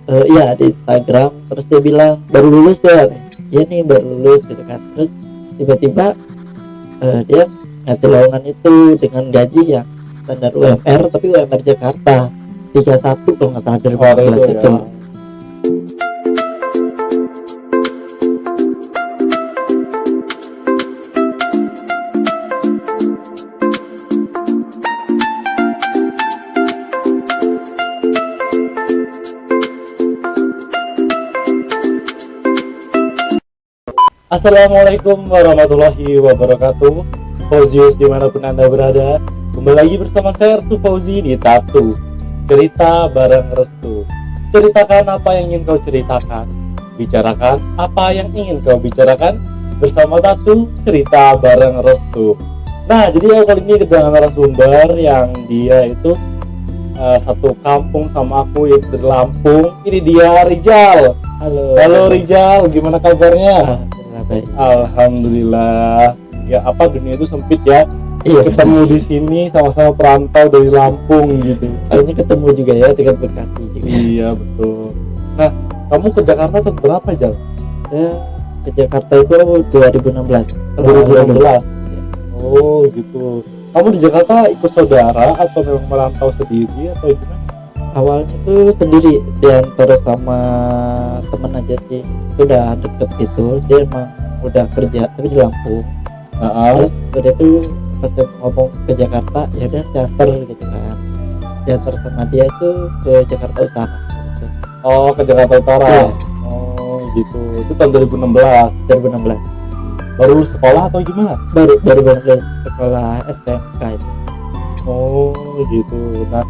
iya di Instagram, terus dia bilang baru lulus ya, iya nih baru lulus gitu kan. Terus tiba-tiba dia ngasih lowongan itu dengan gaji yang standar UMR, tapi UMR Jakarta 31 kalau nggak salah, dari itu itu. ya. Assalamualaikum warahmatullahi wabarakatuh. Fauzius dimanapun anda berada, kembali lagi bersama saya Restu Fauzi di Tatu Cerita Bareng Restu. Ceritakan apa yang ingin kau ceritakan, bicarakan apa yang ingin kau bicarakan bersama Tatu Cerita Bareng Restu. Nah, jadi kali ini kedatangan narasumber yang dia itu satu kampung sama aku, yaitu dari Lampung. Ini dia Rijal. Halo Rijal, gimana kabarnya? Alhamdulillah. Ya apa, dunia itu sempit ya. Iya, Ketemu di sini sama-sama perantau dari Lampung gitu. akhirnya ketemu juga ya dengan Bekasi juga. Iya betul. Nah, kamu ke Jakarta tahun berapa, Jal? Saya ke Jakarta itu 2016. 2016. Oh gitu. Kamu di Jakarta ikut saudara atau memang merantau sendiri atau gimana? Awalnya tuh sendiri, diantar sama temen aja sih, itu udah deket gitu. Dia emang udah kerja tapi di Lampung. Terus udah tuh pas dia ngomong ke Jakarta, ya udah saya antar gitu kan. Diantar sama dia tuh ke Jakarta Utara gitu. Oh, ke Jakarta Utara. Iya. Oh gitu. Itu tahun 2016. 2016 Baru lulus sekolah atau gimana? baru beres sekolah STMK itu. Oh gitu. Nah,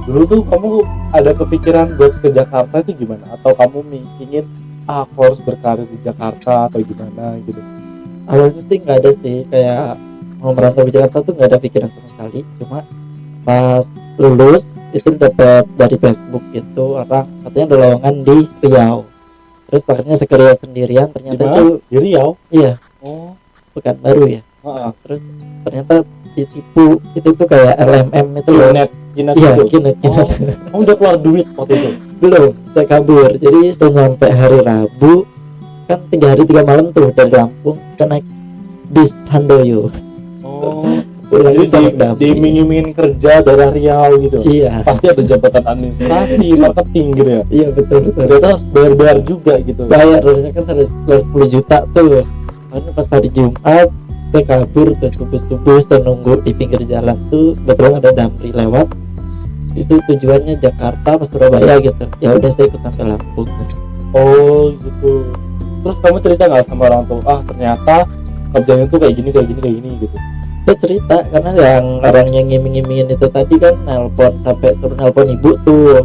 dulu tuh kamu ada kepikiran buat ke Jakarta itu gimana? Atau kamu ingin aku harus berkarir di Jakarta atau gimana gitu? Awalnya sih nggak ada sih, kayak mau merantau ke Jakarta tuh nggak ada pikiran sama sekali. Cuma pas lulus itu dapat dari Facebook itu orang katanya ada lowongan di Riau. Terus akhirnya saya ke Riau sendirian, ternyata Di mana? itu Di Riau. iya Oh. Pekanbaru ya. Heeh. Terus ternyata ditipu, itu tuh kayak LMM itu loh. Kinet Iya, gitu. Kinet. Oh, kamu udah keluar duit waktu itu? Belum, saya kabur. Jadi saya nyampe hari Rabu, kan 3 hari 3 malam tuh dari Lampung, kita naik bis Handoyo. Oh. Pulang Jadi Sarak Damai. diiming-imingin kerja dari Riau gitu. Iya, Pasti ada jabatan administrasi, marketing gitu ya. iya betul. Ternyata harus bayar-bayar juga gitu. Bayar harusnya kan harus bayar 10 juta tuh. Karena pas hari Jumat saya kabur, terus subuh-subuh saya nunggu di pinggir jalan tuh, kebetulan ada Damri lewat. Itu tujuannya Jakarta pas Surabaya gitu. Ya udah saya ikut sampai Lampung. Oh gitu. Terus kamu cerita nggak sama orang tua? Ah, ternyata kerjanya tuh kayak gini gitu. Saya cerita karena yang orang yang ngiming-ngimingin itu tadi kan nelpon, sampai suruh nelpon ibu tuh.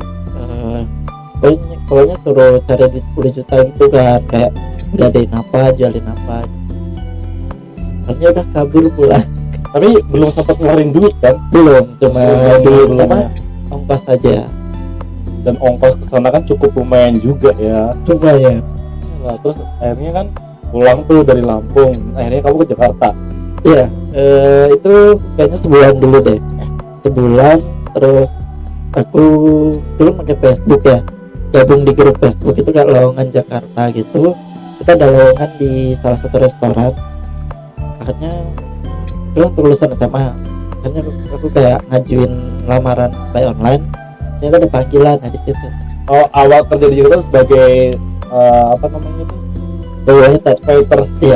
Pokoknya suruh cari di 10 juta gitu kan, kayak ngadain apa, jualin apa. Akhirnya udah kabur pulang. Tapi belum sempat ngeluarin duit kan? Belum, cuma Sebelumnya, duit belum apa, ya. ongkos aja. Dan ongkos ke sana kan cukup lumayan juga ya. Lumayan. Nah, terus akhirnya kan pulang tuh dari Lampung. Akhirnya kamu ke Jakarta. Iya, itu kayaknya sebulan dulu deh. Sebulan, terus aku dulu pakai Facebook ya, gabung di grup Facebook itu kayak lowongan Jakarta gitu. Kita ada lowongan di salah satu restoran. Akhirnya itu untuk lulusan SMA. Akhirnya aku kayak ngajuin lamaran by online. Ternyata ada panggilan, nah di situ. Oh, awal kerja di Jakarta sebagai apa namanya itu? Iya,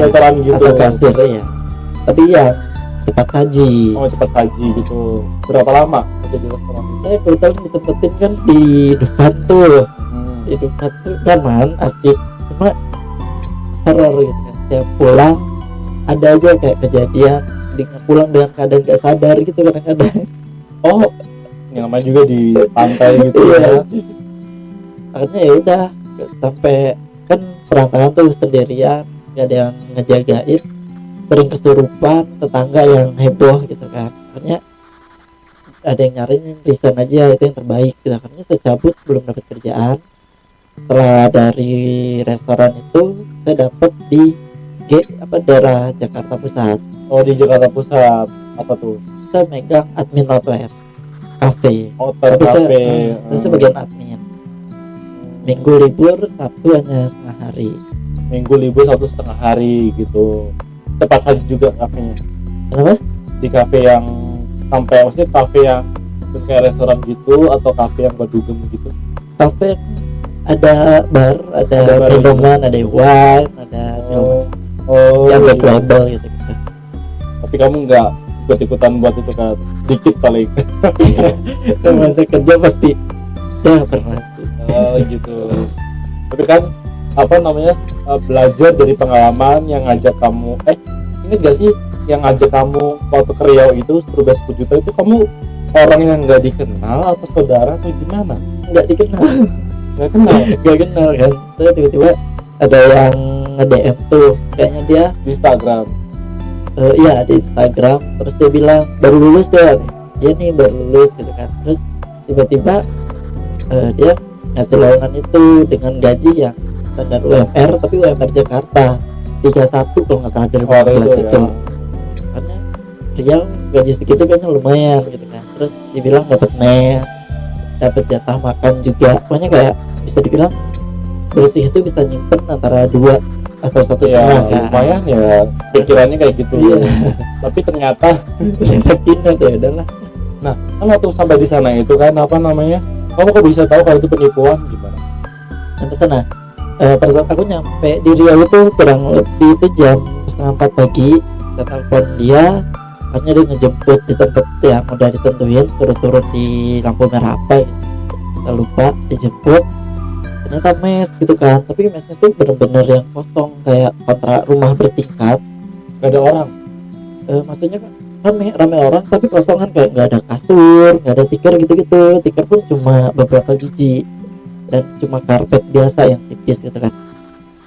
Waiteran gitu. atau kasir ya. Tapi ya cepat saji. Oh, cepat saji gitu. Berapa lama kerja di restoran itu? Saya kebetulan ditempatin kan di depan tuh. Hmm. Di depan tuh nyaman, asik. Cuma horor gitu kan. Saya pulang ada aja kayak kejadian pulang dengan keadaan gak sadar gitu kadang-kadang. Oh, yang namanya juga di pantai gitu ya. Akhirnya ya udah sampai kan perantangan tuh sendirian, gak ada yang ngejagain, sering kesurupan, tetangga yang heboh gitu kan. Akhirnya ada yang nyariin, resign aja, itu yang terbaik gitu. Akhirnya saya cabut, belum dapat kerjaan. Setelah dari restoran itu saya dapat di daerah Jakarta Pusat. Oh, di Jakarta Pusat. Apa tuh? Saya megang admin outlet cafe. Hotel Tapi cafe. saya bagian admin. Minggu libur, Sabtu hanya setengah hari. Minggu libur 1,5 hari gitu. Cepat saja juga kafenya. Kenapa? Di kafe yang sampai, maksudnya kafe yang kayak restoran gitu atau kafe yang berdugem gitu? Kafe ada bar, ada bar minuman, ada wine, ada segala macam. Yang black label gitu. Tapi kamu nggak ikut-ikutan buat itu kan? Dikit paling. Masa kerja pasti ya pernah. Oh gitu. Tapi kan apa namanya, belajar dari pengalaman yang ngajak kamu, inget gak sih yang ngajak kamu waktu ke Riau itu suruh bayar 10 juta itu, kamu orang yang nggak dikenal atau saudara atau gimana? Nggak dikenal. Nggak kenal. Nggak kenal kan. Terus tiba-tiba ada yang nge-DM tuh, kayaknya dia Di Instagram. iya di Instagram, terus dia bilang baru lulus ya, dia nih baru lulus gitu kan. Terus tiba-tiba dia ngasih lowongan itu dengan gaji yang standar UMR, tapi UMR Jakarta 31 kalau nggak salah dari Oh, itu itu. ya. Karena Riau gaji segitu kayaknya lumayan gitu kan. Terus dibilang dapat mes, dapat jatah makan juga. Pokoknya kayak bisa dibilang bersih itu bisa nyimpen antara 2 atau 1,5 Ya kan. lumayan ya, pikirannya kayak gitu. Iya. Tapi ternyata, Pindah ya udahlah. nah kan waktu sampai di sana itu kan apa namanya, kamu kok bisa tahu kalau itu penipuan gimana? Sampai sana pada saat aku nyampe di Riau itu kurang lebih itu jam 3:30 pagi. Saya telepon dia, akhirnya dia ngejemput di tempat yang udah ditentuin, suruh turun di lampu merah apa gitu. Saya lupa, dijemput, ternyata mes gitu kan. Tapi mesnya tuh bener-bener yang kosong, kayak kontrak rumah bertingkat. Gak ada orang. Maksudnya kan rame orang tapi kosongan, kayak nggak ada kasur, nggak ada tikar gitu-gitu. Tikar pun cuma beberapa biji dan cuma karpet biasa yang tipis gitu kan.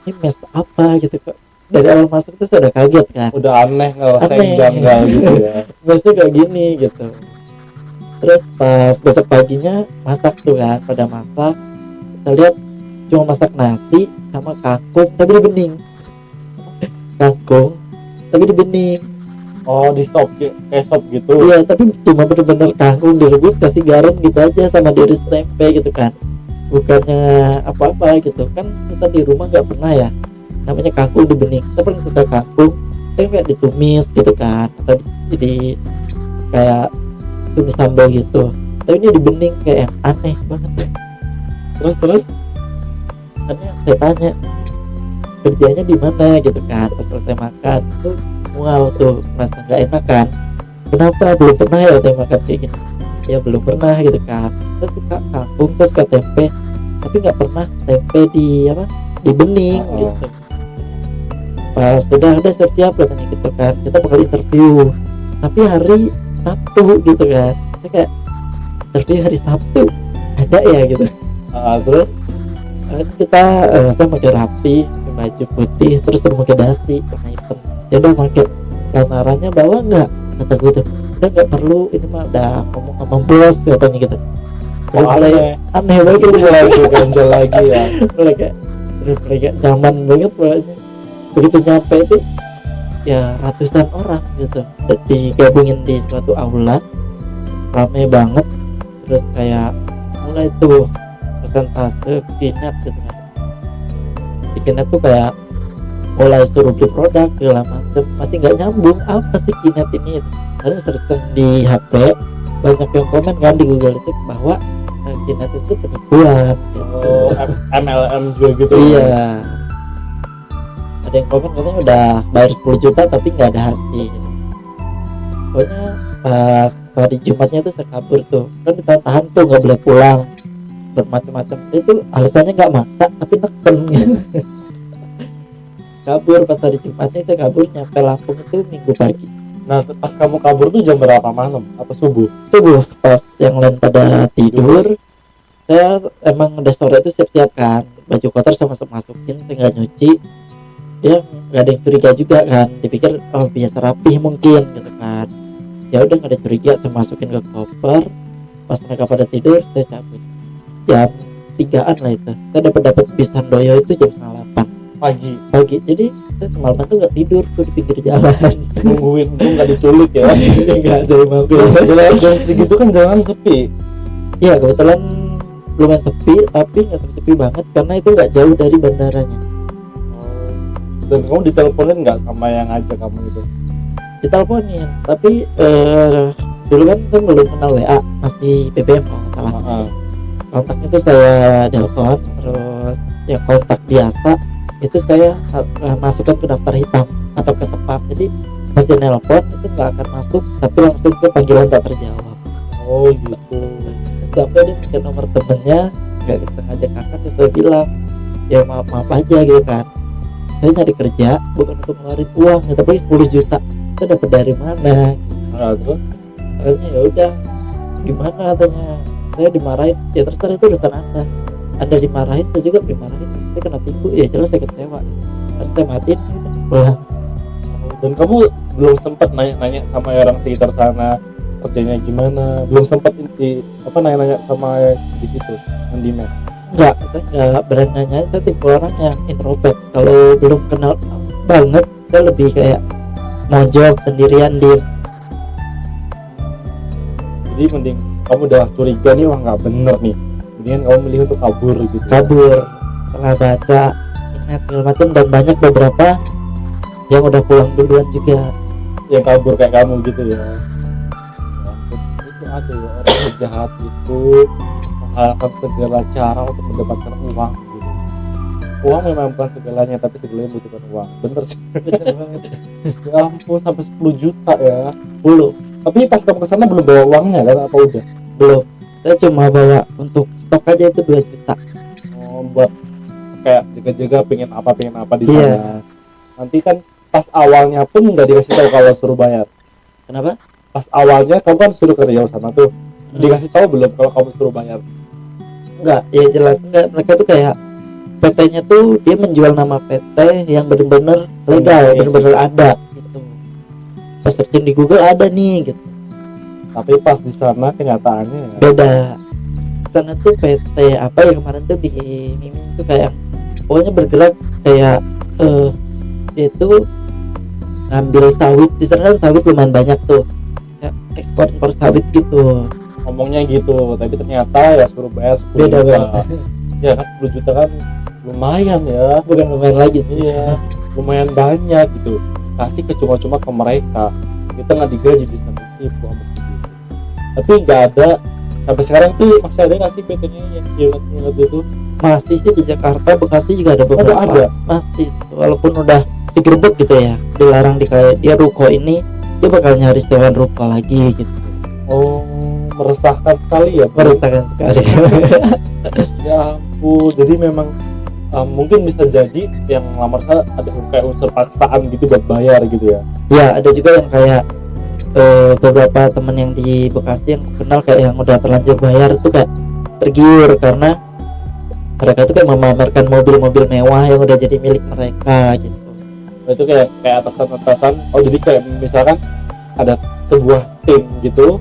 Ini mes apa gitu kok. Dari awal masuk tuh sudah kaget kan, Udah aneh, ngerasain Aneh. janggal gitu ya. mesnya kayak gini gitu. Terus pas besok paginya masak tuh kan, pada masak kita lihat cuma masak nasi sama kangkung tapi di bening. Kangkung tapi di bening. Oh, di sop, kayak sop gitu. Iya, tapi cuma bener-bener kangkung direbus kasih garam gitu aja sama diiris tempe gitu kan. Bukannya apa-apa gitu kan. Kita di rumah nggak pernah ya namanya kangkung di bening. Kita pernah suka kangkung tapi kayak ditumis gitu kan, atau di kayak tumis sambal gitu. Tapi ini di bening, kayak yang aneh banget. Terus Makanya saya tanya kerjanya di mana gitu kan. Pas selesai makan tuh mual tuh, merasa nggak enak kan. Kenapa belum pernah ya saya makan kayak gini? Ya belum pernah gitu kan. Saya suka kangkung, saya suka tempe, tapi nggak pernah tempe di di bening gitu. Pas sudah siap-siap katanya gitu kan, kita bakal interview tapi hari Sabtu gitu kan. Saya kayak interview hari Sabtu ada ya gitu. terus Kita saya pakai rapi, pakai baju putih, terus suruh pakai dasi warna hitam. Ya udah pakai lamarannya bawa nggak, kata gue tuh. Udah nggak perlu, ini mah udah ngomong sama bos katanya gitu. kok Aneh banget gitu. lagi ganjel lagi ya. Mulai kayak nyaman banget pokoknya. Begitu nyampe itu ya ratusan orang gitu digabungin di suatu aula, rame banget. Terus kayak mulai tuh presentase kinet gitu kan. Di kinet tuh kayak mulai suruh beli produk segala macem, masih nggak nyambung apa sih kinet ini. Karena searching di HP banyak yang komen kan di Google itu bahwa kinet itu penipuan gitu. Oh, MLM juga gitu. Iya, ada yang komen katanya udah bayar 10 juta tapi nggak ada hasil. Pokoknya pas hari Jumatnya tuh saya kabur tuh, kan ditahan tuh nggak boleh pulang, bermacam-macam. Itu alasannya nggak maksa tapi neken gitu. Kabur pas hari Jumatnya, saya kabur nyampe Lampung itu Minggu pagi. Nah, pas kamu kabur tuh jam berapa, malam atau subuh? Tuh pas yang lain pada tidur, saya emang udah sore itu siap-siap kan, baju kotor saya masukin, saya nggak nyuci. Dia nggak ada yang curiga juga kan, dipikir oh biasa rapih mungkin gitu kan. Ya udah nggak ada curiga, saya masukin ke koper. Pas mereka pada tidur saya cabut jam 3-an lah itu. Saya dapat bis Handoyo itu jam 7:30 pagi. Jadi saya semalam tuh nggak tidur tuh di pinggir jalan. Nungguin tuh nggak diculik ya. Nggak ada yang mau Jalan segitu kan jalanan sepi. Iya kebetulan lumayan sepi, tapi nggak sepi banget karena itu nggak jauh dari bandaranya. Dan kamu diteleponin nggak sama yang ngajak kamu itu? Diteleponin, tapi dulu kan saya belum kenal WA, masih BBM kalau nggak salah. Kontaknya itu saya telepon, terus ya kontak biasa itu saya masukkan ke daftar hitam atau ke spam. Jadi pas dia nelpon itu nggak akan masuk, tapi langsung ke panggilan tak terjawab. Oh gitu. Sampai dia minta nomor temennya, nggak sengaja kakak, terus saya bilang ya maaf aja gitu kan, saya nyari kerja bukan untuk ngeluarin uang ya, tapi 10 juta itu dapat dari mana. Nah, terus Akhirnya ya udah, gimana katanya, saya dimarahin. Ya terserah, itu urusan anda dimarahin, saya juga dimarahin, saya kena tipu, ya jelas saya kecewa. Dan saya matiin udah pulang. dan kamu belum sempat nanya-nanya sama orang sekitar sana kerjanya gimana? Belum sempat nanya-nanya sama di situ yang di mes? Enggak, saya nggak berani nanya. Saya tipe orang yang introvert. Kalau belum kenal banget, saya lebih kayak mojok sendirian, diem. Jadi mending kamu udah curiga nih, wah nggak bener nih, mendingan kamu milih untuk kabur gitu. Kabur setelah baca internet segala macam, dan banyak beberapa yang udah pulang duluan juga. Yang kabur kayak kamu gitu ya. Ya ampun, itu ada ya orang sejahat itu menghalalkan segala cara untuk mendapatkan uang gitu. Uang memang bukan segalanya, tapi segalanya membutuhkan uang. Bener sih. Bener banget. Ya ampun, sampai 10 juta ya. 10 Tapi pas kamu kesana belum bawa uangnya kan, apa udah? belum, saya cuma bawa untuk stok aja itu 2 juta. Oh, buat kayak jaga-jaga pengen apa di sana. Iya. Nanti kan pas awalnya pun nggak dikasih tahu kalau suruh bayar. Kenapa? Pas awalnya kamu kan suruh kerja sana tuh, dikasih tahu belum kalau kamu suruh bayar? Enggak, ya jelas enggak. Mereka tuh kayak PT-nya tuh dia menjual nama PT yang bener-bener legal, bener-bener ada gitu. Pas searching di Google ada nih gitu. Tapi pas di sana kenyataannya ya, Beda. Karena tuh PT apa yang kemarin tuh di Mimin tuh kayak pokoknya bergerak kayak dia tuh ngambil sawit. Di sana kan sawit lumayan banyak tuh. Ya, ekspor impor sawit gitu. ngomongnya gitu, tapi ternyata ya suruh bayar 10 Beda juta. banget. Ya kan 10 juta kan lumayan ya. Bukan lumayan lagi sih. Iya, lumayan banyak gitu. Kasih ke cuma-cuma ke mereka. Kita nggak digaji di sana, tipu sama segitu. Tapi nggak ada sampai sekarang tuh, masih ada nggak sih PT-nya yang unit itu? Masih sih di Jakarta, Bekasi juga ada beberapa. Ada. Masih, walaupun udah digerebek gitu ya, dilarang dia ruko ini, dia bakal nyari sewan ruko lagi gitu. Oh, meresahkan sekali ya. Meresahkan sekali. Ya ampun, jadi memang mungkin bisa jadi yang lamar saya ada kayak unsur paksaan gitu buat bayar gitu ya. Ya, ada juga yang kayak beberapa temen yang di Bekasi yang aku kenal kayak yang udah terlanjur bayar tuh kayak tergiur karena mereka tuh kayak memamerkan mobil-mobil mewah yang udah jadi milik mereka gitu. Itu kayak atasan-atasan. Oh, jadi kayak misalkan ada sebuah tim gitu,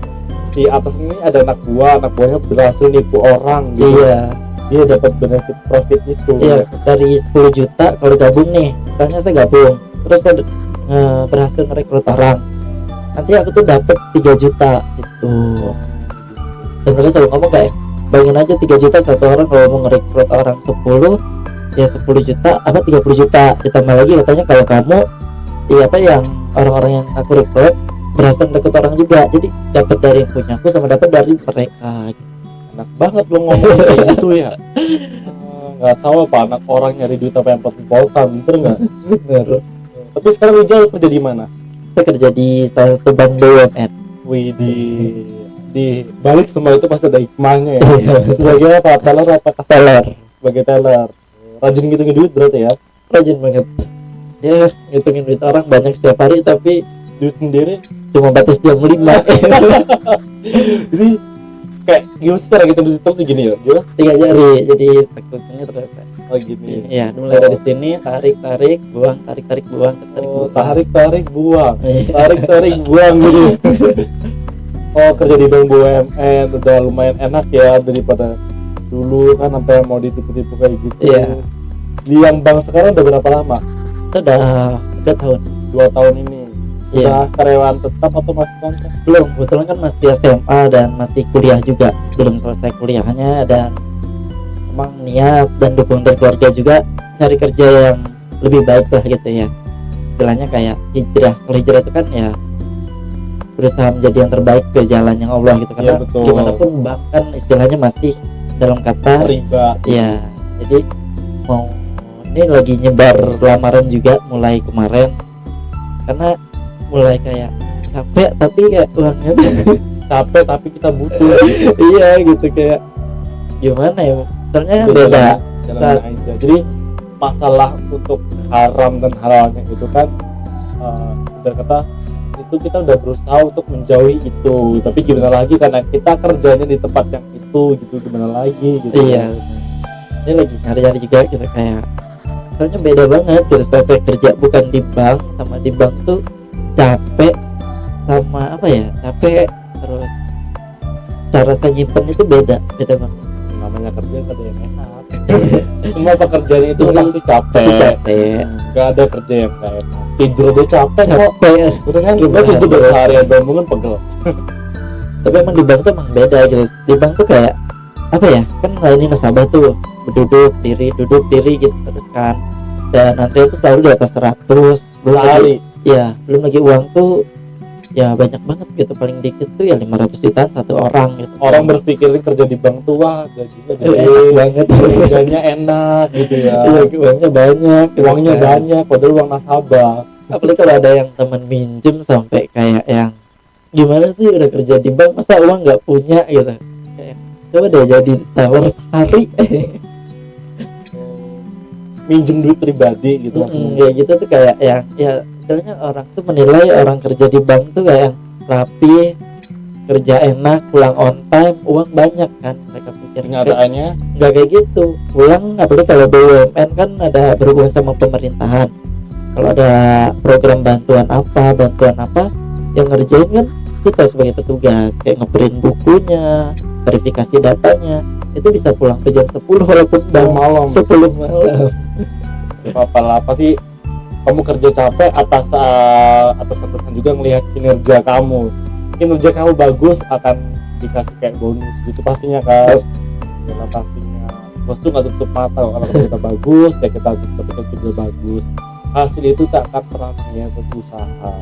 si atas ini ada anak buahnya berhasil nipu orang gitu. Iya. Dia dapat benefit profit itu. Iya, dari 10 juta kalau gabung nih, misalnya saya gabung, terus saya berhasil merekrut orang, nanti aku tuh dapat 3 juta gitu. Dan mereka selalu ngomong kayak, bayangin aja 3 juta satu orang, kalau mau ngerekrut orang 10 ya 10 juta apa 30 juta, ditambah lagi katanya kalau kamu yang orang-orang yang aku rekrut berhasil merekrut orang juga, jadi dapat dari yang punya aku sama dapat dari mereka gitu. Enak banget lo ngomong kayak gitu ya. Nggak tahu apa anak orang nyari duit apa yang pot-potan, bener nggak? Bener. Tapi sekarang Wijal kerja di mana? Saya kerja di salah satu bank BUMN. Wih, di balik semua itu pasti ada hikmahnya ya. Sebagai apa? Teller apa Teller. sebagai teller? Rajin ngitungin duit berarti ya? Rajin banget ya, ngitungin duit orang banyak setiap hari, tapi Duit sendiri. cuma batas jam 5. Jadi kayak gimana sih cara kita duit itu gini ya? Gimana? 3 jari, jadi tekniknya ternyata Oh gini. ya, mulai dari sini tarik buang, tarik buang, Oh, buang. tarik buang. Iya. Tarik buang gitu. Oh, kerja di bank BUMN udah lumayan enak ya daripada dulu kan sampai mau ditipu-tipu kayak gitu. Iya. Di yang bank sekarang udah berapa lama? Itu udah 3 tahun. 2 tahun ini. Iya. Udah karyawan tetap atau masih kontrak? Belum, kebetulan kan masih SMA dan masih kuliah juga, belum selesai kuliahnya, dan memang niat dan dukungan dari keluarga juga cari kerja yang lebih baik lah gitu ya, istilahnya kayak hijrah. Kalau hijrah itu kan ya berusaha menjadi yang terbaik ke jalan yang Allah gitu, karena Iya, betul. gimana pun bahkan istilahnya masih dalam kata riba. ya. Jadi mau ini lagi nyebar lamaran juga mulai kemarin, karena mulai kayak capek tapi kayak uangnya Capek tapi kita butuh. iya gitu, kayak gimana ya, soalnya beda Jalan saat- aja. Jadi masalah untuk haram dan halalnya itu kan ibarat kata itu kita udah berusaha untuk menjauhi itu, tapi gimana lagi karena kita kerjanya di tempat yang itu gitu, gimana lagi gitu. iya. Ini lagi nyari-nyari juga gitu, kayak soalnya beda banget gitu. Saya kerja bukan di bank, sama di bank tuh capek, sama apa ya, capek, terus cara saya nyimpen itu beda banget. Namanya kerja gak ada yang enak. Semua pekerjaan itu Betul. pasti capek. Pasti capek. Gak ada kerja yang gak enak. Tidur aja capek kok. Capek, Udah kan, Gimana? lo tidur udah seharian bangun pegel. tapi emang di bank tuh emang beda gitu. Di bank tuh kayak apa ya, kan ini nasabah tuh duduk diri gitu terus kan, dan nanti itu selalu di atas 100 belum lagi, Sehari. ya belum lagi uang tuh ya banyak banget gitu, paling dikit tuh ya 500 jutaan satu orang gitu. Orang berpikir kerja di bank tuh wah gajinya enak gede, banget, kerjanya enak gitu ya. iya uangnya banyak gitu Uangnya kan. banyak, padahal uang nasabah. Apalagi kalau ada yang teman minjem sampai kayak yang gimana sih udah kerja di bank masa uang nggak punya gitu, kayak coba deh jadi teller sehari Minjem duit pribadi gitu langsung. kayak gitu tuh kayak yang ya istilahnya orang tuh menilai orang kerja di bank tuh kayak yang rapi, kerja enak, pulang on time, uang banyak kan, mereka pikir. Kenyataannya Nggak kayak gitu, pulang apalagi kalau BUMN kan ada berhubungan sama pemerintahan, kalau ada program bantuan apa yang ngerjain kan kita sebagai petugas, kayak ngeprint bukunya, verifikasi datanya, itu bisa pulang ke jam 10 walaupun dan malam 10 malam. apa pasti kamu kerja capek, atasan juga ngelihat kinerja kamu bagus akan dikasih kayak bonus gitu pastinya kan. Ya pastinya bos tuh nggak tutup mata kalau kita bagus, kayak kita juga bagus, hasil itu tak akan pernah mengkhianati usaha.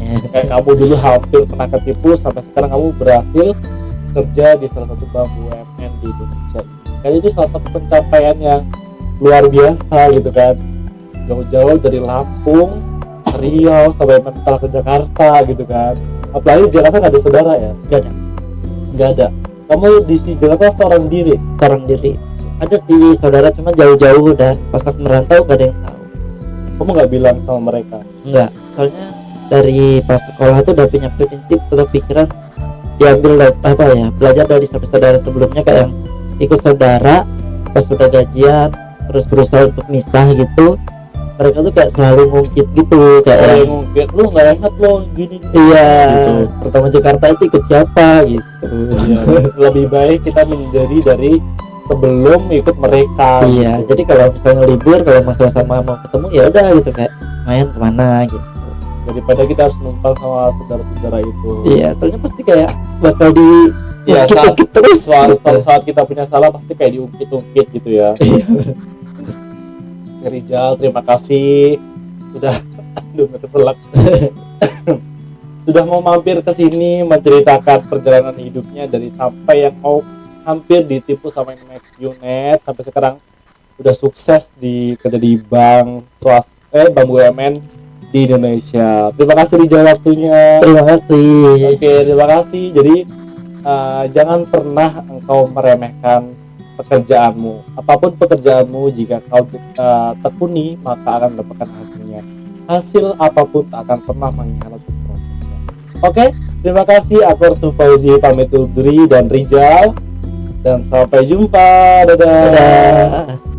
Kayak kamu dulu hampir pernah ketipu, sampai sekarang kamu berhasil kerja di salah satu bank BUMN di Indonesia. Kan itu salah satu pencapaian yang luar biasa gitu kan, jauh-jauh dari Lampung, Riau sampai mental ke Jakarta gitu kan. Apalagi Jakarta nggak ada saudara ya? Nggak ada. Kamu di Jakarta seorang diri. Ada sih saudara, cuma jauh-jauh dan pas aku merantau gak ada yang tahu. Kamu nggak bilang sama mereka? Enggak, soalnya dari pas sekolah tuh udah punya prinsip atau pikiran diambil apa ya, belajar dari saudara sebelumnya, kayak yang ikut saudara pas sudah gajian terus berusaha untuk misah gitu, mereka tuh kayak selalu ngungkit gitu, kayak Kayak yang, ngungkit, lu nggak enak lo gini. iya Gitu. pertama Jakarta itu ikut siapa gitu. Iya, lebih baik kita menjadi dari sebelum ikut mereka. Iya, gitu. jadi kalau misalnya libur, kalau masalah sama mau ketemu ya udah gitu, kayak main kemana gitu. Daripada kita harus numpang sama saudara-saudara itu. Iya, soalnya pasti kayak bakal di Iya, ungkit-ungkit terus. saat kita punya salah pasti kayak diungkit-ungkit gitu ya. Rijal, terima kasih sudah aduh keselak. Sudah mau mampir ke sini menceritakan perjalanan hidupnya dari sampai yang mau hampir ditipu sama Unet sampai sekarang udah sukses kerja di bank bank BUMN di Indonesia. Terima kasih Rijal waktunya. Terima kasih. Oke, terima kasih. Jadi jangan pernah engkau meremehkan pekerjaanmu. Apapun pekerjaanmu, jika kau tekuni maka akan mendapatkan hasilnya. Hasil apapun tak akan pernah mengkhianati prosesnya. Oke, terima kasih. Aku Arsu Fauzi pamit undur diri dan Rijal, dan sampai jumpa. Dadah. Dadah.